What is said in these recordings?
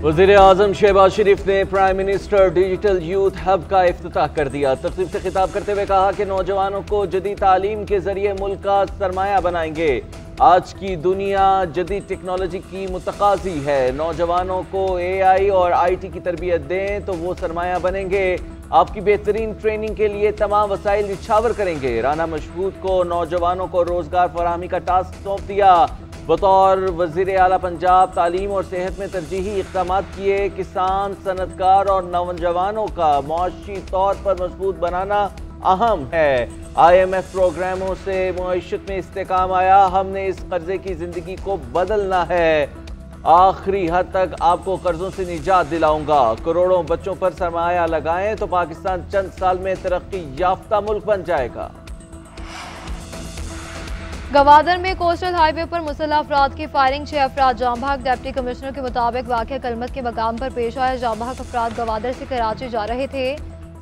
वज़ीर-ए-आज़म शहबाज शरीफ ने prime minister digital youth hub का इफ्तिताह कर दिया। तक़रीब से खिताब करते हुए कहा कि नौजवानों को जदीद तालीम के जरिए मुल्क का सरमाया बनाएंगे। आज की दुनिया जदीद टेक्नोलॉजी की मुतकाज़ी है। नौजवानों को AI और IT की तरबियत दें तो वो सरमाया बनेंगे। आपकी बेहतरीन ट्रेनिंग के लिए तमाम वसाइल निछावर करेंगे। राना मशहूद को नौजवानों को रोजगार फराहमी का टास्क सौंप दिया। बतौर वज़ीर आला पंजाब तालीम और सेहत में तरजीही इक़दाम किए। किसान, सनतकार और नौजवानों का मुआशी तौर पर मजबूत बनाना अहम है। IMF प्रोग्रामों से मुआशत में इस्तेकाम आया। हमने इस कर्जे की जिंदगी को बदलना है। आखिरी हद तक आपको कर्जों से निजात दिलाऊंगा। करोड़ों बच्चों पर सरमाया लगाएं तो पाकिस्तान चंद साल में तरक्की याफ्ता मुल्क बन जाएगा। गवादर में कोस्टल हाईवे पर मुसल्लह अफराद की फायरिंग, 6 अफराद जाम भाग। डिप्टी कमिश्नर के मुताबिक वाक़या कलमत के मकाम पर पेश आया। जाम भाग अफराद गवादर से कराची जा रहे थे।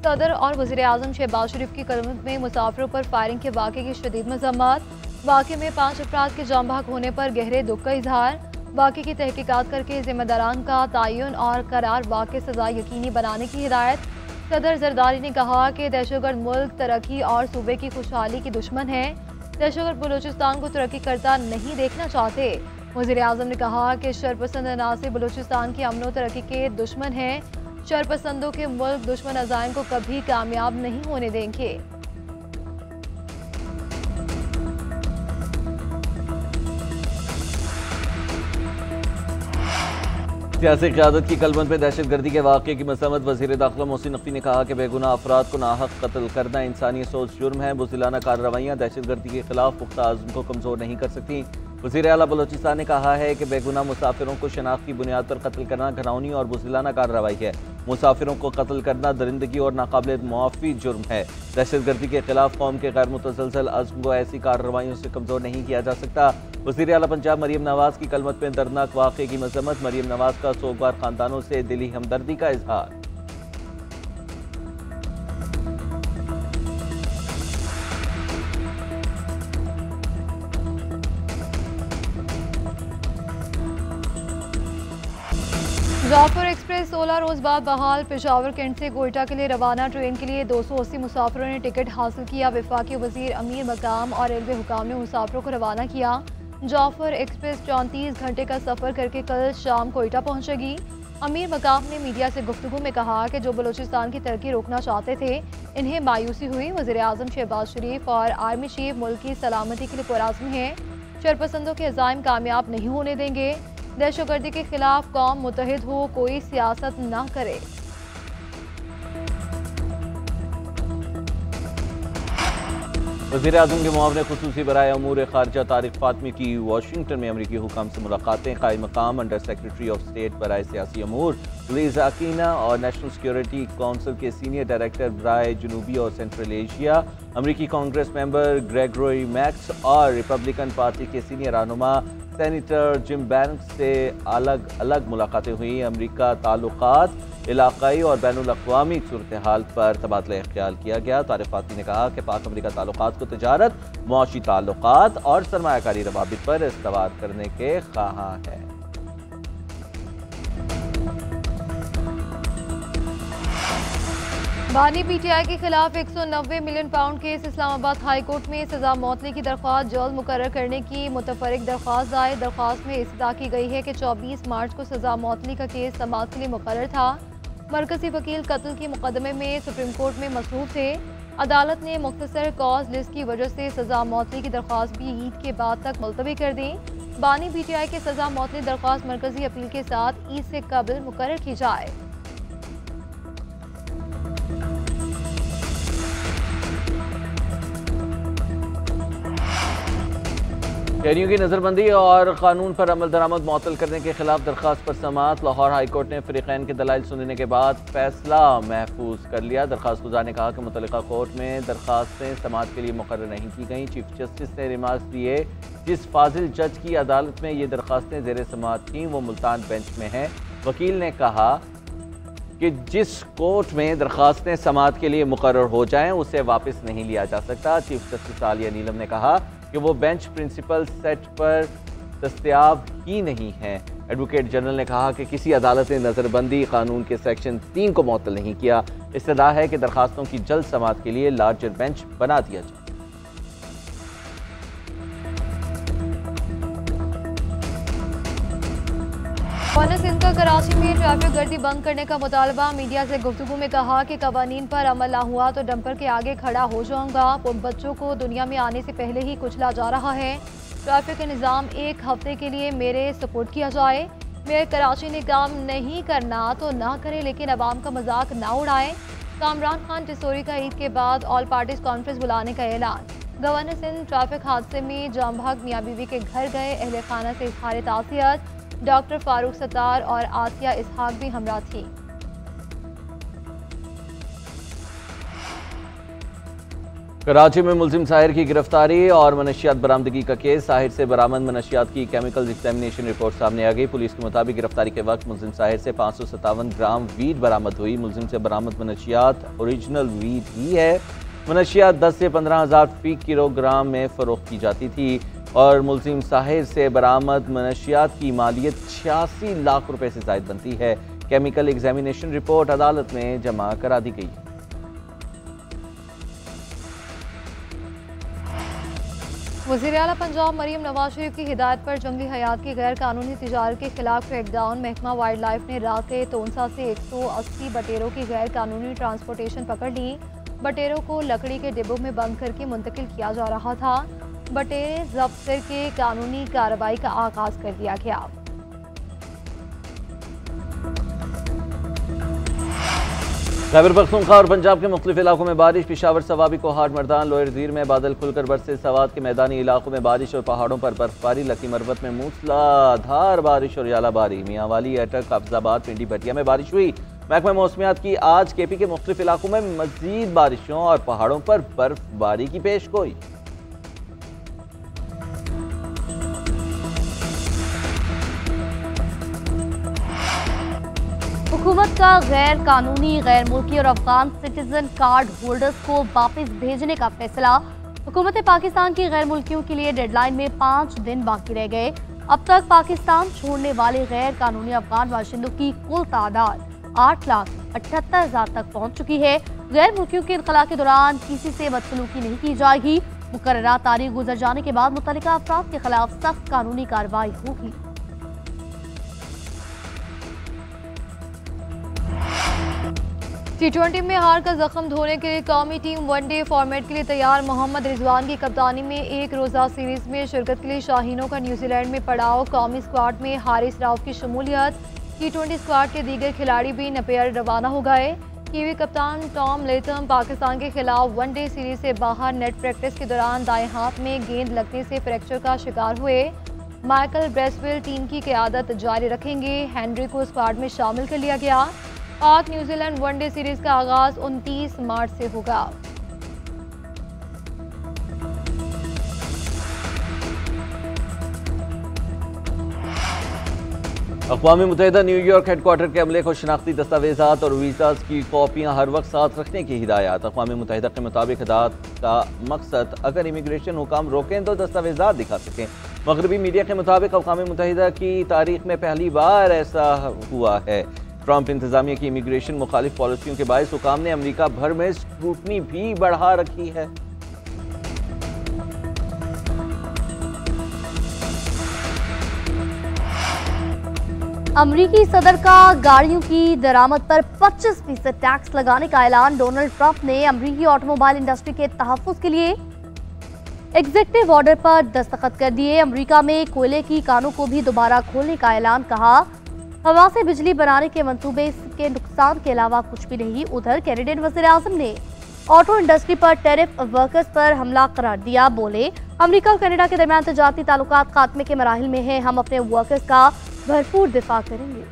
सदर और वज़ीर-ए-आज़म शहबाज शरीफ की कलमत में मुसाफिरों पर फायरिंग के वाक़े की शदीद मज़म्मत। वाक़े में 5 अफराद के जाम भाग होने पर गहरे दुख का इजहार। वाक़े की तहकीकात करके ज़िम्मेदारान का तयन और करार वाक़ई सज़ा यकीनी बनाने की हिदायत। सदर जरदारी ने कहा कि दहशतगर्द मुल्क तरक्की और सूबे की खुशहाली की दुश्मन है। दहशतगर्द बलूचिस्तान को तरक्की करता नहीं देखना चाहते। वज़ीर-ए-आज़म ने कहा कि शरपसंद अनासर बलूचिस्तान की अमन व तरक्की के दुश्मन हैं। शरपसंदों के मुल्क दुश्मन अज़ाइम को कभी कामयाब नहीं होने देंगे। सियासी क़यादत की कलमत में दहशतगर्दी के वाक़े की मज़म्मत। वज़ीर दाखिला मोहसिन नकवी ने कहा कि बेगुनाह अफराद को नाहक कत्ल करना इंसानी सोच जुर्म है। बुज़दिलाना कार्रवाइयाँ दहशतगर्दी के खिलाफ पुख्ता अज़्म को कमज़ोर नहीं कर सकती। वज़ीर आला बलोचिस्तान ने कहा है कि बेगुनाह मुसाफिरों को शनाख्त की बुनियाद पर कत्ल करना घिनौनी और बुज़दिलाना कार्रवाई है। मुसाफिरों को कत्ल करना दरिंदगी और नाकाबिल मुआफ़ी जुर्म है। दहशतगर्दी के खिलाफ कौम के गैर मुतसलसल अज़्म को ऐसी कार्रवाइयों से कमज़ोर नहीं किया जा सकता। वज़ीर आला पंजाब मरियम नवाज़ की कलमत में दर्दनाक वाक़े की मज़म्मत। मरियम नवाज़ का सोगवार ख़ानदानों से दिली हमदर्दी का इजहार। जाफर एक्सप्रेस 16 रोज बाद बहाल। पेशावर कैंट से कोयटा के लिए रवाना ट्रेन के लिए 280 मुसाफिरों ने टिकट हासिल किया। वफाकी वजीर अमीर मकाम और रेलवे हुकाम ने मुसाफिरों को रवाना किया। जाफर एक्सप्रेस 34 घंटे का सफर करके कल शाम कोयटा पहुंचेगी। अमीर मकाम ने मीडिया से गुफ्तगू में कहा कि जो बलूचिस्तान की तरक्की रोकना चाहते थे इन्हें मायूसी हुई। वज़ीर-ए-आज़म शहबाज शरीफ और आर्मी चीफ मुल्क की सलामती के लिए पुरआज़्म हैं। शरपसंदों के अज़ाइम कामयाब नहीं होने देंगे। दहशतगर्दी के खिलाफ कौम मुत्तहिद हो, कोई सियासत न करे। वज़ीर-ए-आज़म के मुआविन ख़ुसूसी बराए अमूर ख़ारिजा तारिक फ़ातमी की वाशिंगटन में अमरीकी हुकाम से मुलाकातें। क़ायम मकाम अंडर सेक्रेटरी ऑफ स्टेट बराए सियासी अमूर लीज़ा अकीना और नेशनल सिक्योरिटी काउंसिल के सीनियर डायरेक्टर बराए जनूबी और सेंट्रल एशिया अमरीकी कांग्रेस मेंबर ग्रेगरी मैक्स और रिपब्लिकन पार्टी के सीनियर रहनुमा सेनेटर जिम बैंक्स से अलग अलग मुलाकातें हुई। अमरीका ताल्लुकात, इलाकाई और बैनुल अक़वामी सूरत हाल पर तबादला ख्याल किया गया। तारिक फ़ातमी ने कहा कि पाक अमरीका ताल्लुकात को तिजारत, मुआशी ताल्लुकात और सरमायाकारी रवाबित पर इस्तवार करने के ख़्वाहां है। बानी PTI के खिलाफ 190 million pound case. Islamabad high court में सजा मौतली की दरख्वास्त जल्द मुकर्रर करने की मुतफरिक दरख्वास्त दायर। दरख्वास्त में इस्तदा की गई है कि 24 मार्च को सजा मौतली का केस समाअत के लिए मुकर्रर था। मरकजी वकील कत्ल के मुकदमे में सुप्रीम कोर्ट में मसरूफ थे। अदालत ने मुख्तसर कॉज लिस्ट की वजह से सजा मौतली की दरख्वास्त भी ईद के बाद तक मुलतवी कर दी। बानी PTI के सजा मौतली दरख्वास्त मरकजी अपील के साथ ईद से कबल मुकर्रर की जाए। शहरियों की नज़रबंदी और कानून पर अमल दरामद मुअत्तल करने के खिलाफ दरख्वास्त पर समाअत। लाहौर हाई कोर्ट ने फ़रीक़ैन के दलाइल सुनने के बाद फैसला महफूज कर लिया। दरख्वास्त गुज़ार ने कहा कि मुतल्लिका कोर्ट में दरख्वास्तें समाअत के लिए मुकर्रर नहीं की गईं। चीफ जस्टिस ने रिमार्क्स दिए जिस फाजिल जज की अदालत में ये दरख्वास्तें ज़ेर समाअत थीं वो मुल्तान बेंच में हैं। वकील ने कहा कि जिस कोर्ट में दरख्वास्तें समाअत के लिए मुकर्रर हो जाएं उसे वापस नहीं लिया जा सकता। चीफ जस्टिस आलिया नीलम ने कहा कि वो बेंच प्रिंसिपल सेट पर दस्तयाब ही नहीं है। एडवोकेट जनरल ने कहा कि किसी अदालत ने नज़रबंदी कानून के सेक्शन 3 को मुअत्तल नहीं किया। इस्तदा है कि दरखास्तों की जल्द समाअत के लिए लार्जर बेंच बना दिया जाए। गवर्नर सिंध का कराची में ट्रैफिक गर्दी बंद करने का मुतालबा। मीडिया से गुफ्तगू में कहा कि कवानीन पर अमल ना हुआ तो डंपर के आगे खड़ा हो जाऊंगा। बच्चों को दुनिया में आने से पहले ही कुचला जा रहा है। ट्रैफिक का निज़ाम 1 हफ्ते के लिए मेरे सपोर्ट किया जाए। मेयर कराची ने काम नहीं करना तो ना करे, लेकिन अवाम का मजाक ना उड़ाए। कामरान खान टिसोरी का ईद के बाद ऑल पार्टीज कॉन्फ्रेंस बुलाने का ऐलान। गवर्नर सिंध ट्रैफिक हादसे में जामभाग मियाँ बीवी के घर गए। अहले खाना से इजहार ताज़ियत। डॉक्टर फारूक सत्तार और आसिया इसहाक भी हमरा थी। कराची में मुलजिम साहिर की गिरफ्तारी और मनशियात बरामदगी का केस। साहिर से बरामद मनशियात की केमिकल एग्जामिनेशन रिपोर्ट सामने आ गई। पुलिस के मुताबिक गिरफ्तारी के वक्त मुलजिम साहिर से 557 ग्राम वीट बरामद हुई। मुलजिम से बरामद मनशियात ओरिजिनल वीट ही है। मनशियात 10 से 15,000 फी किलोग्राम में फरोख्त की जाती थी और मुलजिम साहिर से बरामद मनशियात की मालियत 86 लाख रुपए से ज़ायद बनती है। केमिकल एग्जामिनेशन रिपोर्ट अदालत में जमा करा दी गई। वज़ीर आला पंजाब मरीम नवाज शरीफ की हिदायत पर जंगली हयात की गैर कानूनी तिजारत के खिलाफ क्रैकडाउन। महकमा वाइल्ड लाइफ ने राके तोनसा से 180 बटेरों की गैर कानूनी ट्रांसपोर्टेशन पकड़ ली। बटेरों को लकड़ी के डिब्बों में बंद करके मुंतकिल किया जा रहा था। बटेरे जब्त करके कानूनी कार्रवाई का आगाज कर दिया गया। खैबर पख्तूनख्वा और पंजाब के मुख्तलिफ इलाकों में बारिश। पिशावर, सवाबी, कोहाट, मर्दान, लोअर ज़ीर में बादल खुलकर बरसे। सवात के मैदानी इलाकों में बारिश और पहाड़ों पर बर्फबारी। लकी मरवत में मूसलाधार बारिश और यालाबारी। मियांवाली, अटक, अफजाबाद, पिंडी, भटिया में बारिश हुई। महकमा मौसमियात की आज केपी के मुख्तलिफ इलाकों में मजीद बारिशों और पहाड़ों पर बर्फबारी की पेशगोई। हुकूमत का गैर कानूनी, गैर मुल्की और अफगान सिटीजन कार्ड होल्डर्स को वापस भेजने का फैसला। हुकूमत पाकिस्तान की गैर मुल्कियों के लिए डेडलाइन में 5 दिन बाकी रह गए। अब तक पाकिस्तान छोड़ने वाले गैर कानूनी अफगान बाशिंदों की कुल तादाद 8,78,000 तक पहुंच चुकी है। गैर मुल्कियों के इनखला के दौरान किसी से बदसलूकी नहीं की जाएगी। मुकर्ररा तारीख गुजर जाने के बाद मुतल्लिका अफराद के खिलाफ सख्त कानूनी कार्रवाई होगी। T20 में हार का जख्म धोने के लिए कौमी टीम वनडे फॉर्मेट के लिए तैयार। मोहम्मद रिजवान की कप्तानी में एक रोजा सीरीज में शिरकत के लिए शाहीनों का न्यूजीलैंड में पड़ाव। कौमी स्क्वाड में हारिस राव की शमूलियत। T20 स्क्वाड के दीगर खिलाड़ी भी नपेयर रवाना हो गए। कीवी कप्तान टॉम लेथम पाकिस्तान के खिलाफ वनडे सीरीज से बाहर नेट प्रैक्टिस के दौरान दाएं हाथ में गेंद लगने से फ्रैक्चर का शिकार हुए। माइकल ब्रेसवेल टीम की क़यादत जारी रखेंगे। हेनरी को स्क्वाड में शामिल कर लिया गया। पाक न्यूजीलैंड वनडे सीरीज का आगाज 29 मार्च से होगा। अक़वाम मुत्तहिदा न्यूयॉर्क हेडक्वार्टर के अमले को शनाख्ती दस्तावेजात और वीज़ाज की कॉपियाँ हर वक्त साथ रखने की हिदायत। अक़वाम मुत्तहिदा के मुताबिक हिदायत का मकसद अगर इमिग्रेशन हुकाम रोकें तो दस्तावेजात दिखा सकें। मगरबी मीडिया के मुताबिक अक़वाम मुत्तहिदा की तारीख में पहली बार ऐसा हुआ है। ट्रंप इंतजामिया की इमिग्रेशन मुखालिफ पॉलिसियों के बायस हुकाम ने अमेरिका भर में स्क्रूटनी भी बढ़ा रखी है। अमरीकी सदर का गाड़ियों की दरामद पर 25% टैक्स लगाने का ऐलान। डोनाल्ड ट्रंप ने अमरीकी ऑटोमोबाइल इंडस्ट्री के तहफ़्फ़ुज़ के लिए एग्जीक्यूटिव ऑर्डर पर दस्तखत कर दिए। अमरीका में कोयले की कानों को भी दोबारा खोलने का ऐलान। कहा, हवा से बिजली बनाने के मंसूबे के नुकसान के अलावा कुछ भी नहीं। उधर कैनेडियन वज़ीर-ए-आज़म ने ऑटो इंडस्ट्री पर टैरिफ वर्कर्स पर हमला करार दिया। बोले, अमेरिका और कनाडा के दरमियान तजारती ताल्लुकात खात्मे के मराहिल में हैं। हम अपने वर्कर्स का भरपूर दिफा करेंगे।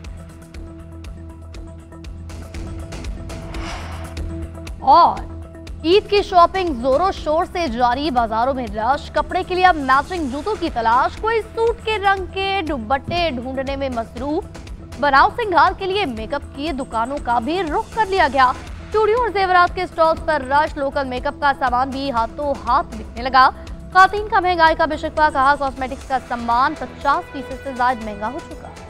और ईद की शॉपिंग जोरों शोर से जारी। बाजारों में रश। कपड़े के लिए अब मैचिंग जूतों की तलाश। कोई सूट के रंग के दुपट्टे ढूंढने में मसरूफ। बनाव सिंगार के लिए मेकअप की दुकानों का भी रुख कर लिया गया। चूड़ियों और जेवरात के स्टॉल्स पर रश। लोकल मेकअप का सामान भी हाथों हाथ बिकने लगा। खातन का महंगाई का भी शिकवा। कहा, कॉस्मेटिक्स का सामान 50% से ज्यादा महंगा हो चुका है।